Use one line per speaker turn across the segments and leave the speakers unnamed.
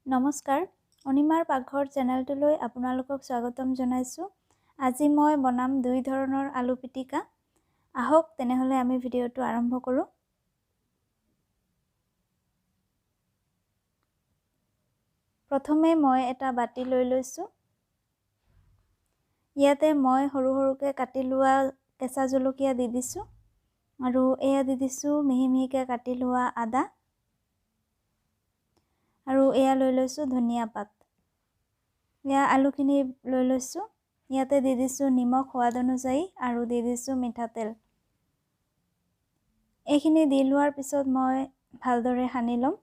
নমস্কাৰ অনিমাৰ পাকঘৰ চেনেলটোলৈ আপোনালোকক স্বাগতম জনাইছোঁ। আজি মই বনাম দুই ধৰণৰ আলু পিটিকা। আহক তেনেহলে আমি ভিডিঅ'টো আৰম্ভ কৰোঁ। প্ৰথমে মই এটা বাটি লৈ লৈছোঁ। ইয়াতে মই সৰু সৰুকৈ কাটি লোৱা কেঁচা জলকীয়া দি দিছোঁ আৰু এয়া দি দিছোঁ মিহি মিহিকৈ কাটি লোৱা আদা আৰু এয়া লৈ লৈছোঁ ধনিয়া পাত। এয়া আলুখিনি লৈ লৈছোঁ। ইয়াতে দি দিছোঁ নিমখ সোৱাদ অনুযায়ী আৰু দি দিছোঁ মিঠাতেল। এইখিনি দি লোৱাৰ পিছত মই ভালদৰে সানি ল'ম।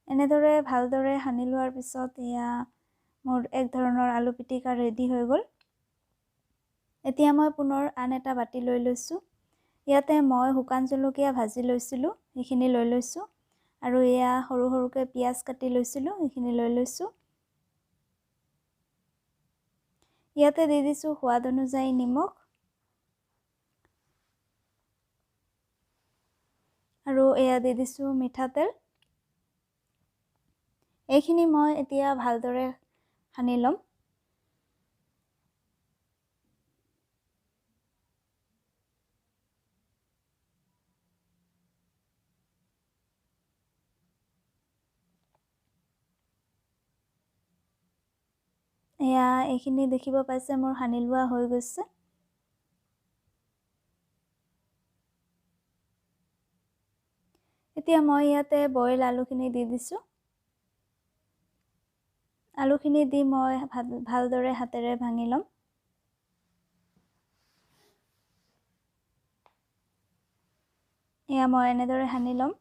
এনেদৰে ভালদৰে সানি লোৱাৰ পিছত এয়া মোৰ এক ধৰণৰ আলু পিটিকা ৰেডি হৈ গ'ল। এতিয়া মই পুনৰ আন এটা বাটি লৈ লৈছোঁ। ইয়াতে মই শুকান জলকীয়া ভাজি লৈছিলোঁ, সেইখিনি লৈ লৈছোঁ আৰু এয়া সৰু সৰুকৈ পিঁয়াজ কাটি লৈছিলোঁ, সেইখিনি লৈ লৈছোঁ। ইয়াতে দি দিছোঁ সোৱাদ অনুযায়ী নিমখ আৰু এয়া দি দিছোঁ মিঠাতেল। এইখিনি মই এতিয়া ভালদৰে সানি ল'ম। এয়া এইখিনি দেখিব পাইছে মোৰ সানি লোৱা হৈ গৈছে। এতিয়া মই ইয়াতে বইল আলুখিনি দি দিছোঁ। আলুখিনি দি মই ভালদৰে হাতেৰে ভাঙি ল'ম। এয়া মই এনেদৰে সানি ল'ম।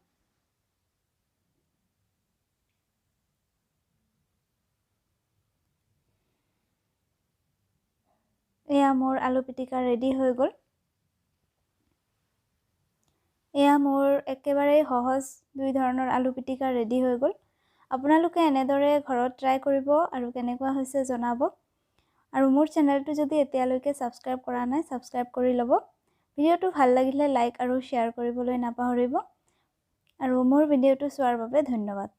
এয়া মোৰ আলু পিটিকা ৰেডি হৈ গ'ল। এয়া মোৰ একেবাৰে সহজ দুই ধৰণৰ আলু পিটিকা ৰেডি হৈ গ'ল। আপোনালোকে এনেদৰে ঘৰত ট্ৰাই কৰিব আৰু কেনেকুৱা হৈছে জনাব। আৰু মোৰ চেনেলটো যদি এতিয়ালৈকে ছাবস্ক্ৰাইব কৰা নাই, ছাবস্ক্ৰাইব কৰি ল'ব। ভিডিঅ'টো ভাল লাগিলে লাইক আৰু শ্বেয়াৰ কৰিবলৈ নাপাহৰিব। আৰু মোৰ ভিডিঅ'টো চোৱাৰ বাবে ধন্যবাদ।